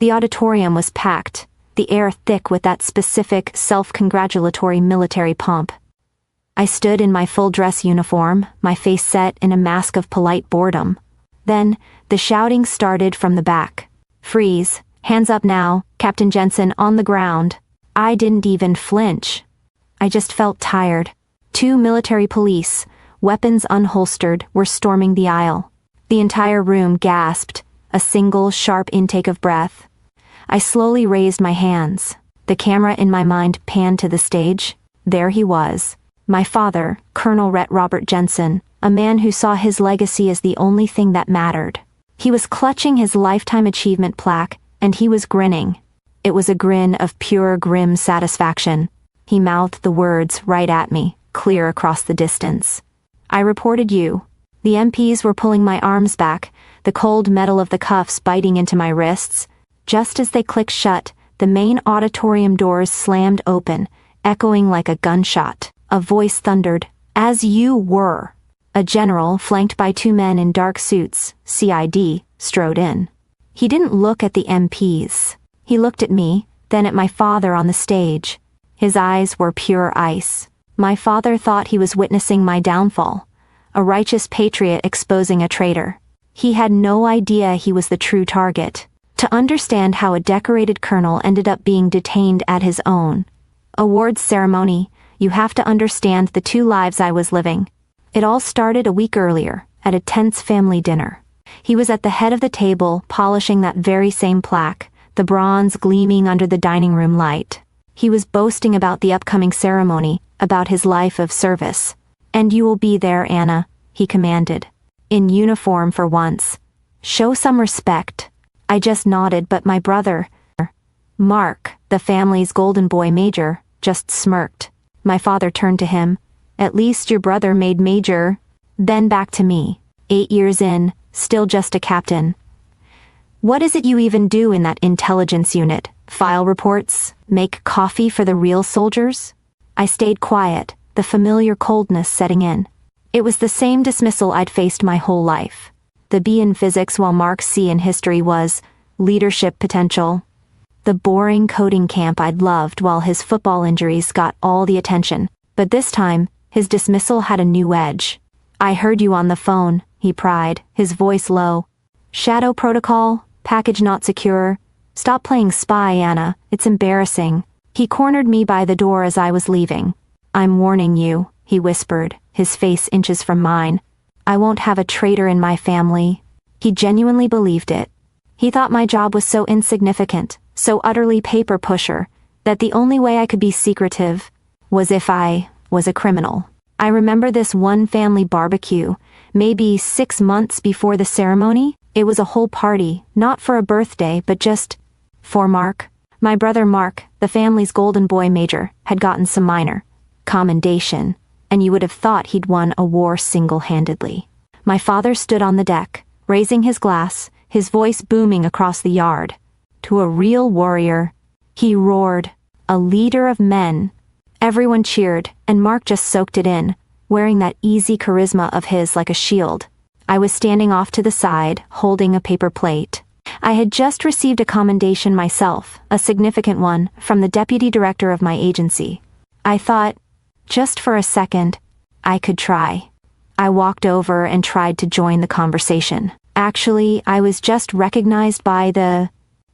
The auditorium was packed, the air thick with that specific, self-congratulatory military pomp. I stood in my full dress uniform, my face set in a mask of polite boredom. Then, the shouting started from the back. "Freeze, hands up now, Captain Jensen on the ground." I didn't even flinch. I just felt tired. 2 military police, weapons unholstered, were storming the aisle. The entire room gasped, a single sharp intake of breath. I slowly raised my hands. The camera in my mind panned to the stage. There he was. My father, Colonel Robert Jensen, a man who saw his legacy as the only thing that mattered. He was clutching his lifetime achievement plaque, and he was grinning. It was a grin of pure grim satisfaction. He mouthed the words right at me, clear across the distance. "I reported you." The MPs were pulling my arms back, the cold metal of the cuffs biting into my wrists. Just as they clicked shut, the main auditorium doors slammed open, echoing like a gunshot. A voice thundered, "As you were." A general, flanked by 2 men in dark suits, CID, strode in. He didn't look at the MPs. He looked at me, then at my father on the stage. His eyes were pure ice. My father thought he was witnessing my downfall, a righteous patriot exposing a traitor. He had no idea he was the true target. To understand how a decorated colonel ended up being detained at his own awards ceremony, you have to understand the 2 lives I was living. It all started a week earlier, at a tense family dinner. He was at the head of the table, polishing that very same plaque, the bronze gleaming under the dining room light. He was boasting about the upcoming ceremony, about his life of service. "And you will be there, Anna," he commanded. "In uniform for once. Show some respect." I just nodded, but my brother, Mark, the family's golden boy major, just smirked. My father turned to him. "At least your brother made major." Then back to me. 8 years in, still just a captain. "What is it you even do in that intelligence unit? File reports? Make coffee for the real soldiers?" I stayed quiet, the familiar coldness setting in. It was the same dismissal I'd faced my whole life. The B in physics while Mark's C in history was leadership potential. The boring coding camp I'd loved while his football injuries got all the attention. But this time, his dismissal had a new edge. "I heard you on the phone," he pried, his voice low. "Shadow protocol, package not secure. Stop playing spy, Anna, it's embarrassing." He cornered me by the door as I was leaving. "I'm warning you," he whispered, his face inches from mine. "I won't have a traitor in my family." He genuinely believed it. He thought my job was so insignificant, so utterly paper pusher, that the only way I could be secretive was if I was a criminal. I remember this one family barbecue, maybe 6 months before the ceremony. It was a whole party, not for a birthday, but just for Mark. My brother Mark, the family's golden boy major, had gotten some minor commendation, and you would have thought he'd won a war single-handedly. My father stood on the deck, raising his glass, his voice booming across the yard. "To a real warrior," he roared, "a leader of men." Everyone cheered, and Mark just soaked it in, wearing that easy charisma of his like a shield. I was standing off to the side, holding a paper plate. I had just received a commendation myself, a significant one, from the deputy director of my agency. I thought, just for a second, I could try. I walked over and tried to join the conversation. Actually, I was just recognized by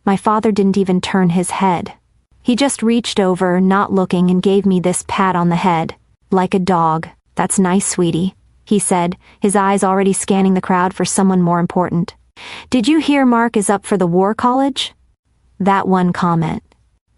My father didn't even turn his head. He just reached over, not looking, and gave me this pat on the head. "Like a dog. That's nice, sweetie," he said, his eyes already scanning the crowd for someone more important. "Did you hear Mark is up for the War College?" That one comment.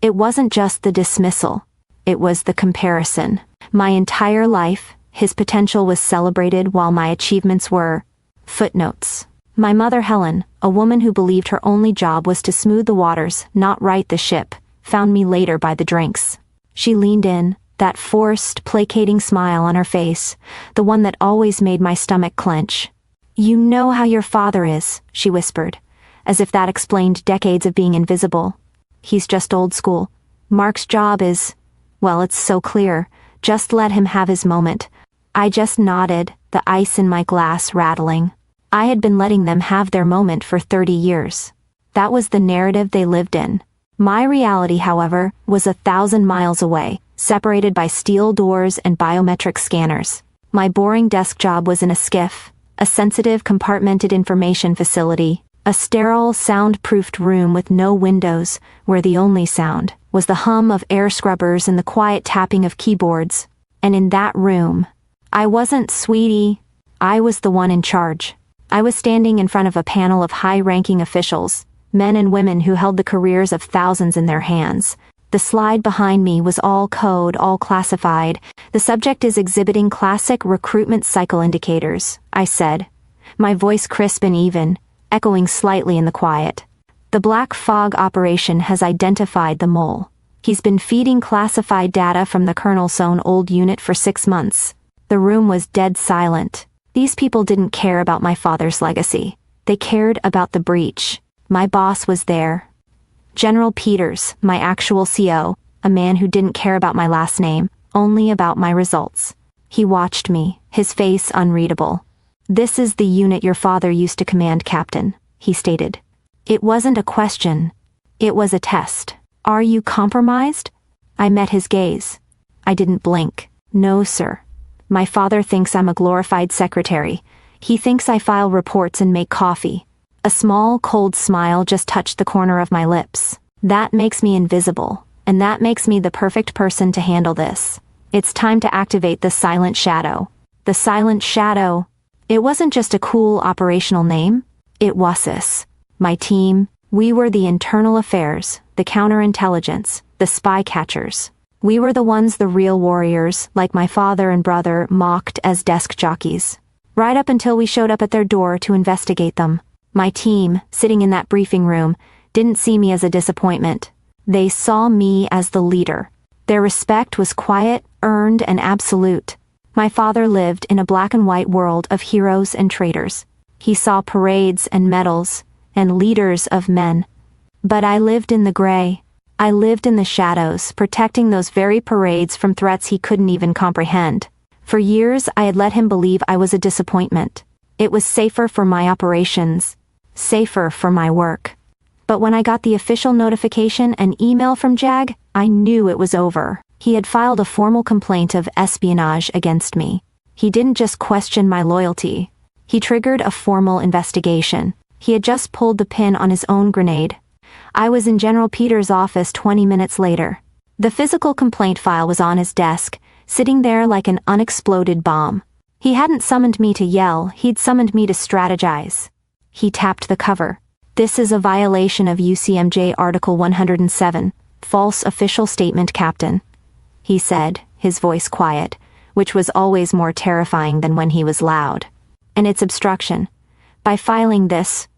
It wasn't just the dismissal. It was the comparison. My entire life, his potential was celebrated while my achievements were footnotes. My mother Helen, a woman who believed her only job was to smooth the waters, not right the ship, found me later by the drinks. She leaned in, that forced, placating smile on her face, the one that always made my stomach clench. "You know how your father is," she whispered, as if that explained decades of being invisible. "He's just old school. Mark's job is, well, it's so clear. Just let him have his moment." I just nodded, the ice in my glass rattling. I had been letting them have their moment for 30 years. That was the narrative they lived in. My reality, however, was 1,000 miles away, separated by steel doors and biometric scanners. My boring desk job was in a SCIF, a sensitive compartmented information facility, a sterile, soundproofed room with no windows, where the only sound was the hum of air scrubbers and the quiet tapping of keyboards. And in that room, I wasn't Sweetie, I was the one in charge. I was standing in front of a panel of high-ranking officials, men and women who held the careers of thousands in their hands. The slide behind me was all code, all classified. The subject is exhibiting classic recruitment cycle indicators, I said, my voice crisp and even, echoing slightly in the quiet. The Black Fog operation has identified the mole. He's been feeding classified data from the Colonel's own old unit for 6 months. The room was dead silent. These people didn't care about my father's legacy. They cared about the breach. My boss was there. General Peters, my actual CO, a man who didn't care about my last name, only about my results. He watched me, his face unreadable. "This is the unit your father used to command, Captain," he stated. It wasn't a question. It was a test. "Are you compromised?" I met his gaze. I didn't blink. "No, sir. My father thinks I'm a glorified secretary. He thinks I file reports and make coffee." A small, cold smile just touched the corner of my lips. "That makes me invisible, and that makes me the perfect person to handle this. It's time to activate the Silent Shadow." The Silent Shadow. It wasn't just a cool operational name. It was us. My team. We were the internal affairs, the counterintelligence, the spy catchers. We were the ones the real warriors, like my father and brother, mocked as desk jockeys. Right up until we showed up at their door to investigate them. My team, sitting in that briefing room, didn't see me as a disappointment. They saw me as the leader. Their respect was quiet, earned, and absolute. My father lived in a black and white world of heroes and traitors. He saw parades and medals, and leaders of men. But I lived in the gray. I lived in the shadows, protecting those very parades from threats he couldn't even comprehend. For years, I had let him believe I was a disappointment. It was safer for my operations, safer for my work. But when I got the official notification and email from Jag, I knew it was over. He had filed a formal complaint of espionage against me. He didn't just question my loyalty. He triggered a formal investigation. He had just pulled the pin on his own grenade. I was in General Peters' office 20 minutes later. The physical complaint file was on his desk, sitting there like an unexploded bomb. He hadn't summoned me to yell, he'd summoned me to strategize. He tapped the cover. "This is a violation of UCMJ Article 107, false official statement, Captain," he said, his voice quiet, which was always more terrifying than when he was loud. "And it's obstruction. By filing this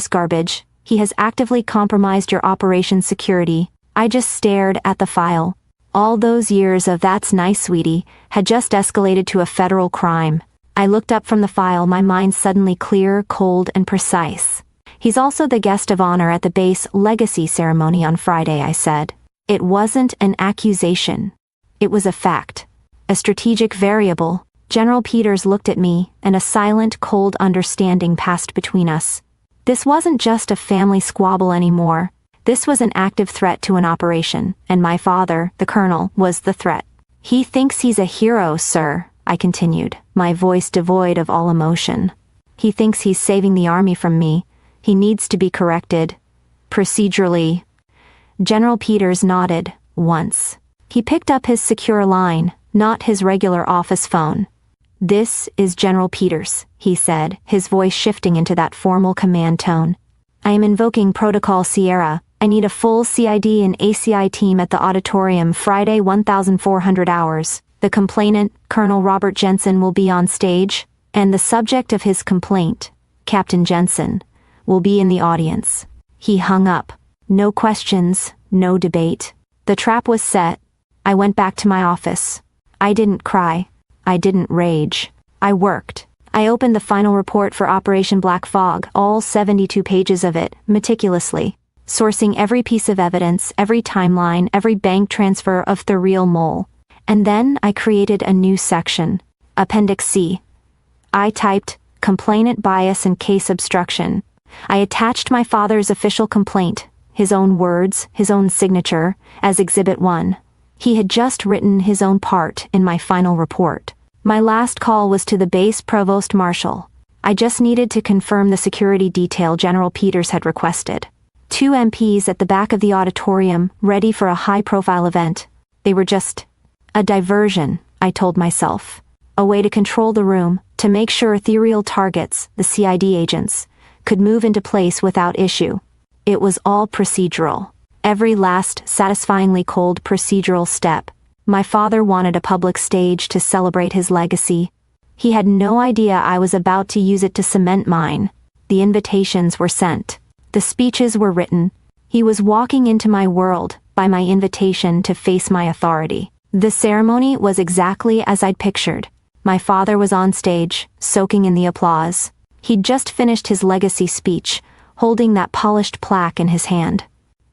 garbage, he has actively compromised your operation's security." I just stared at the file. All those years of "that's nice, sweetie" had just escalated to a federal crime. I looked up from the file, my mind suddenly clear, cold, and precise. "He's also the guest of honor at the base legacy ceremony on Friday," I said. It wasn't an accusation. It was a fact. A strategic variable. General Peters looked at me, and a silent, cold understanding passed between us. This wasn't just a family squabble anymore. This was an active threat to an operation, and my father, the colonel, was the threat. "He thinks he's a hero, sir," I continued, my voice devoid of all emotion. "He thinks he's saving the army from me. He needs to be corrected. Procedurally." General Peters nodded, once. He picked up his secure line, not his regular office phone. "This is General Peters," he said, his voice shifting into that formal command tone. "I am invoking Protocol Sierra. I need a full CID and ACI team at the auditorium Friday 1400 hours. The complainant, Colonel Robert Jensen, will be on stage, and the subject of his complaint, Captain Jensen, will be in the audience." He hung up. No questions, no debate. The trap was set. I went back to my office. I didn't cry. I didn't rage. I worked. I opened the final report for Operation Black Fog, all 72 pages of it, meticulously, sourcing every piece of evidence, every timeline, every bank transfer of the real mole. And then I created a new section, Appendix C. I typed, "Complainant bias and case obstruction." I attached my father's official complaint, his own words, his own signature, as Exhibit 1. He had just written his own part in my final report. My last call was to the base provost marshal. I just needed to confirm the security detail General Peters had requested. 2 MPs at the back of the auditorium, ready for a high-profile event. They were just a diversion, I told myself. A way to control the room, to make sure ethereal targets, the CID agents, could move into place without issue. It was all procedural. Every last, satisfyingly cold procedural step. My father wanted a public stage to celebrate his legacy. He had no idea I was about to use it to cement mine. The invitations were sent. The speeches were written. He was walking into my world, by my invitation to face my authority. The ceremony was exactly as I'd pictured. My father was on stage, soaking in the applause. He'd just finished his legacy speech, holding that polished plaque in his hand.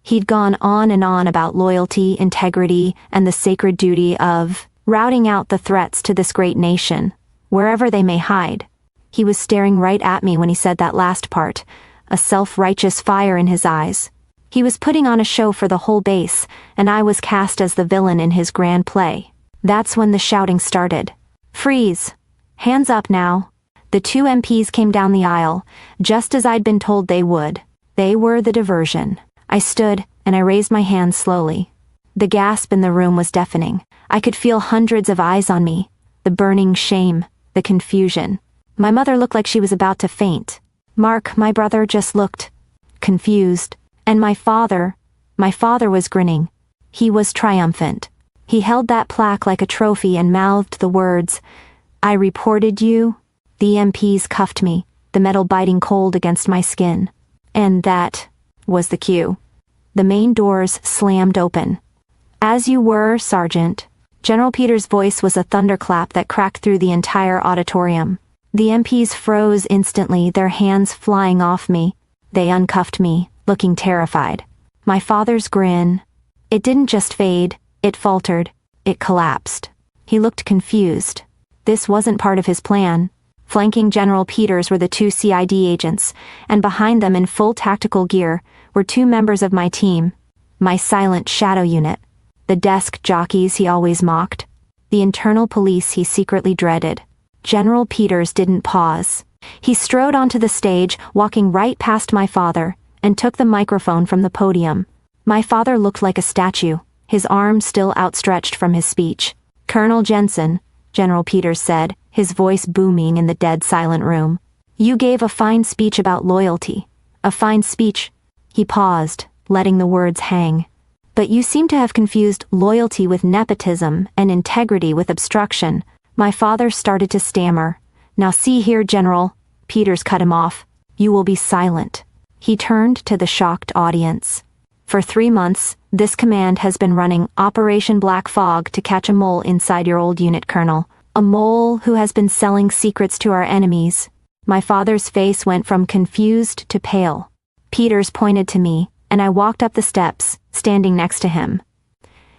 He'd gone on and on about loyalty, integrity, and the sacred duty of routing out the threats to this great nation, wherever they may hide. He was staring right at me when he said that last part, a self-righteous fire in his eyes. He was putting on a show for the whole base, and I was cast as the villain in his grand play. That's when the shouting started. Freeze! Hands up now. The 2 MPs came down the aisle, just as I'd been told they would. They were the diversion. I stood, and I raised my hands slowly. The gasp in the room was deafening. I could feel hundreds of eyes on me. The burning shame, the confusion. My mother looked like she was about to faint. Mark, my brother, just looked confused. And my father was grinning. He was triumphant. He held that plaque like a trophy and mouthed the words, "I reported you." The MPs cuffed me, the metal biting cold against my skin. And that was the cue. The main doors slammed open. "As you were, Sergeant." General Peters' voice was a thunderclap that cracked through the entire auditorium. The MPs froze instantly, their hands flying off me. They uncuffed me, looking terrified. My father's grin. It didn't just fade, it faltered, it collapsed. He looked confused. This wasn't part of his plan. Flanking General Peters were the 2 CID agents, and behind them in full tactical gear were 2 members of my team, my silent shadow unit, the desk jockeys he always mocked, the internal police he secretly dreaded. General Peters didn't pause. He strode onto the stage, walking right past my father, and took the microphone from the podium. My father looked like a statue, his arm still outstretched from his speech. "Colonel Jensen," General Peters said, his voice booming in the dead silent room. "You gave a fine speech about loyalty. A fine speech." He paused, letting the words hang. "But you seem to have confused loyalty with nepotism and integrity with obstruction." My father started to stammer. "Now see here, General." Peters cut him off. "You will be silent." He turned to the shocked audience. "For 3 months, this command has been running Operation Black Fog to catch a mole inside your old unit, Colonel. A mole who has been selling secrets to our enemies." My father's face went from confused to pale. Peters pointed to me, and I walked up the steps, standing next to him.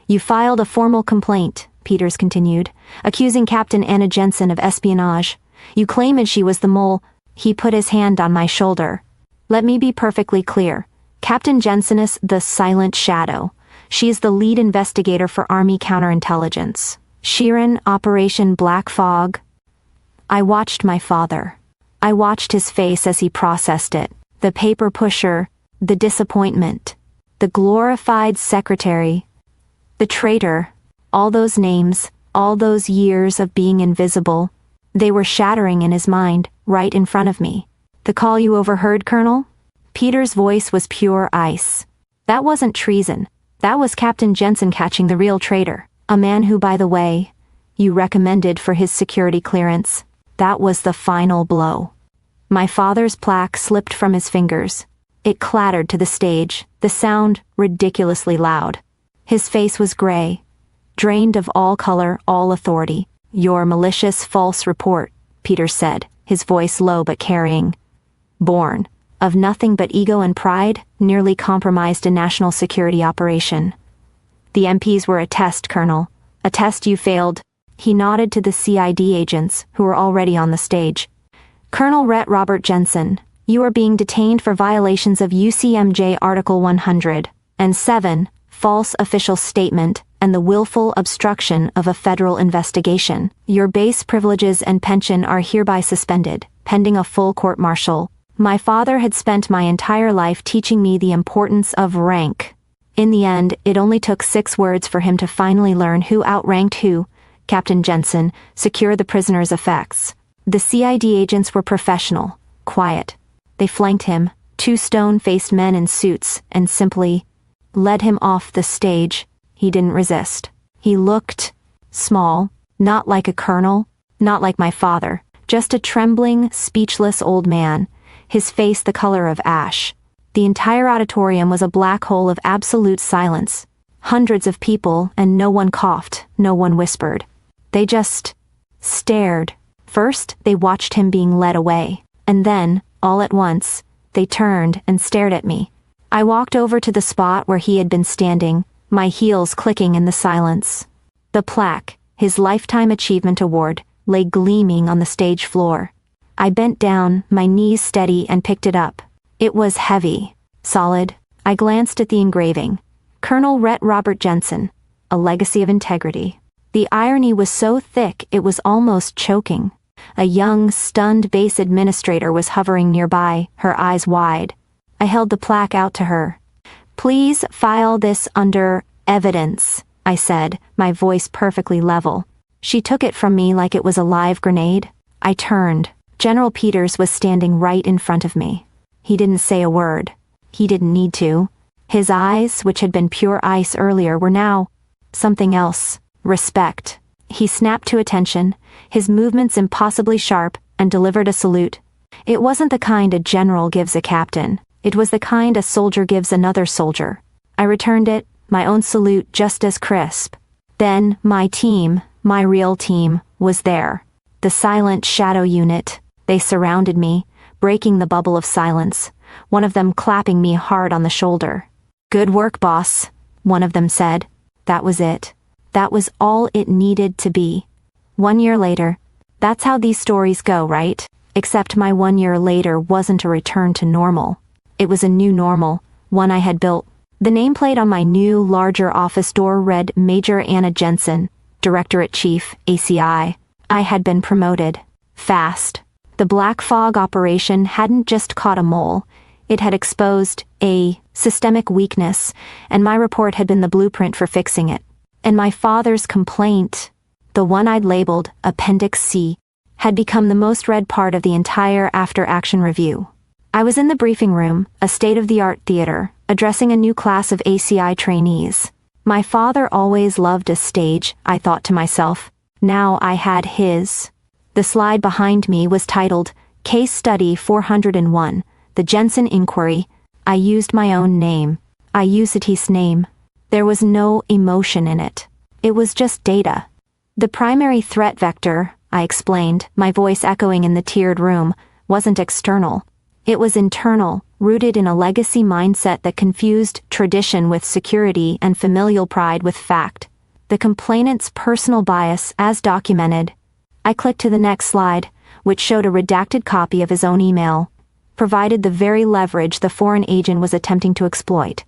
"You filed a formal complaint," Peters continued, "accusing Captain Anna Jensen of espionage. You claimed she was the mole." He put his hand on my shoulder. "Let me be perfectly clear. Captain Jensen is the silent shadow. She is the lead investigator for Army counterintelligence. She ran Operation Black Fog." I watched my father. I watched his face as he processed it. The paper pusher, the disappointment, the glorified secretary, the traitor, all those names, all those years of being invisible. They were shattering in his mind, right in front of me. "The call you overheard, Colonel?" Peters' voice was pure ice. "That wasn't treason. That was Captain Jensen catching the real traitor. A man who, by the way, you recommended for his security clearance. That was the final blow." My father's plaque slipped from his fingers. It clattered to the stage, the sound ridiculously loud. His face was gray, drained of all color, all authority. "Your malicious false report," Peters said, his voice low but carrying. "Born of nothing but ego and pride, nearly compromised a national security operation. The MPs were a test, Colonel. A test you failed." He nodded to the CID agents, who were already on the stage. "Colonel Rhett Robert Jensen, You are being detained for violations of UCMJ Article 107, false official statement, and the willful obstruction of a federal investigation. Your base privileges and pension are hereby suspended, pending a full court-martial. My father had spent my entire life teaching me the importance of rank. In the end, it only took 6 words for him to finally learn who outranked who. Captain Jensen, secure the prisoner's effects. The CID agents were professional, quiet. They flanked him, 2 stone-faced men in suits, and simply led him off the stage. He didn't resist. He looked small, not like a colonel, not like my father, just a trembling, speechless old man, his face the color of ash. The entire auditorium was a black hole of absolute silence. Hundreds of people, and no one coughed, no one whispered. They just stared. First, they watched him being led away, and then, all at once, they turned and stared at me. I walked over to the spot where he had been standing, my heels clicking in the silence. The plaque, his Lifetime Achievement Award, lay gleaming on the stage floor. I bent down, my knees steady, and picked it up. It was heavy, solid. I glanced at the engraving. Colonel Rhett Robert Jensen, a legacy of integrity. The irony was so thick it was almost choking. A young, stunned base administrator was hovering nearby, her eyes wide. I held the plaque out to her. Please file this under evidence, I said, my voice perfectly level. She took it from me like it was a live grenade. I turned. General Peters was standing right in front of me. He didn't say a word. He didn't need to. His eyes, which had been pure ice earlier, were now something else. Respect. He snapped to attention, his movements impossibly sharp, and delivered a salute. It wasn't the kind a general gives a captain. It was the kind a soldier gives another soldier. I returned it, my own salute just as crisp. Then, my team, my real team, was there. The silent shadow unit. They surrounded me, breaking the bubble of silence, one of them clapping me hard on the shoulder. Good work, boss, one of them said. That was it. That was all it needed to be. 1 year later. That's how these stories go, right? Except my 1 year later wasn't a return to normal. It was a new normal, one I had built. The nameplate on my new, larger office door read Major Anna Jensen, Directorate Chief, ACI. I had been promoted. Fast. The Black Fog operation hadn't just caught a mole. It had exposed a systemic weakness, and my report had been the blueprint for fixing it. And my father's complaint, the one I'd labeled Appendix C, had become the most read part of the entire after-action review. I was in the briefing room, a state-of-the-art theater, addressing a new class of ACI trainees. My father always loved a stage, I thought to myself. Now I had his. The slide behind me was titled, Case Study 401, The Jensen Inquiry. I used my own name. I used his name. There was no emotion in it. It was just data. The primary threat vector, I explained, my voice echoing in the tiered room, wasn't external. It was internal, rooted in a legacy mindset that confused tradition with security and familial pride with fact. The complainant's personal bias, as documented. I clicked to the next slide, which showed a redacted copy of his own email, provided the very leverage the foreign agent was attempting to exploit.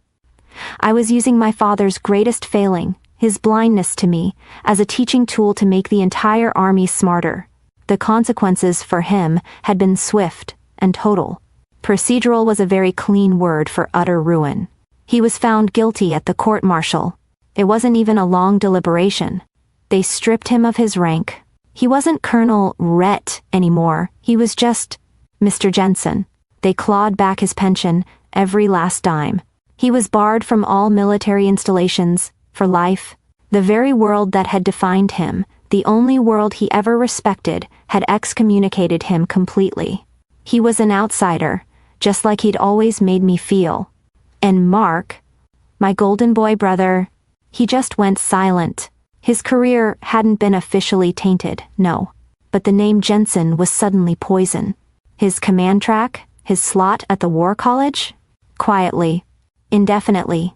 I was using my father's greatest failing, his blindness to me, as a teaching tool to make the entire army smarter. The consequences for him had been swift and total. Procedural was a very clean word for utter ruin. He was found guilty at the court-martial. It wasn't even a long deliberation. They stripped him of his rank. He wasn't Colonel Rhett anymore. He was just Mr. Jensen. They clawed back his pension, every last dime. He was barred from all military installations, for life. The very world that had defined him, the only world he ever respected, had excommunicated him completely. He was an outsider, just like he'd always made me feel. And Mark, my golden boy brother, he just went silent. His career hadn't been officially tainted, no. But the name Jensen was suddenly poison. His command track, his slot at the War College? Quietly. Indefinitely.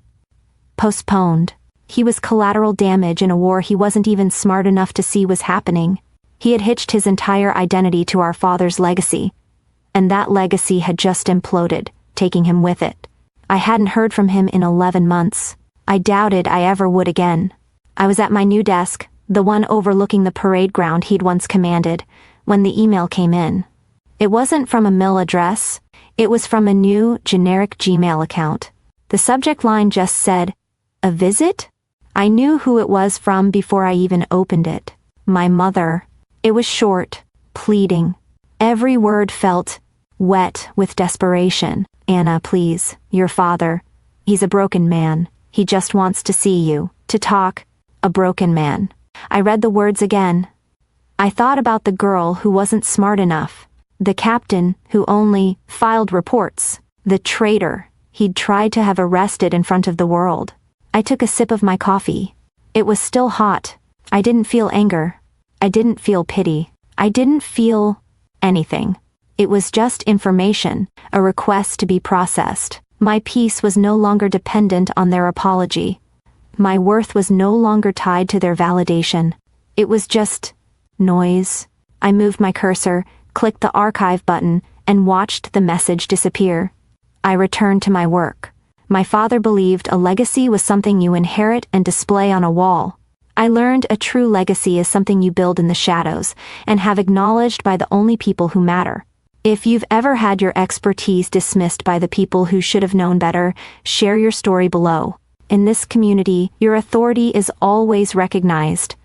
Postponed. He was collateral damage in a war he wasn't even smart enough to see was happening. He had hitched his entire identity to our father's legacy. and that legacy had just imploded, taking him with it. I hadn't heard from him in 11 months. I doubted I ever would again. I was at my new desk, the one overlooking the parade ground he'd once commanded, when the email came in. It wasn't from a mill address. It was from a new, generic Gmail account. The subject line just said, "A visit?" I knew who it was from before I even opened it. My mother. It was short, pleading. Every word felt wet with desperation. "Anna, please, your father. He's a broken man. He just wants to see you, to talk. A broken man." I read the words again. I thought about the girl who wasn't smart enough, the captain who only filed reports, the traitor he'd tried to have arrested in front of the world. I took a sip of my coffee. It was still hot. I didn't feel anger. I didn't feel pity. I didn't feel anything. It was just information, a request to be processed. My peace was no longer dependent on their apology. My worth was no longer tied to their validation. It was just noise. I moved my cursor, clicked the archive button, and watched the message disappear. I returned to my work. My father believed a legacy was something you inherit and display on a wall. I learned a true legacy is something you build in the shadows and have acknowledged by the only people who matter. If you've ever had your expertise dismissed by the people who should have known better, share your story below. In this community, your authority is always recognized.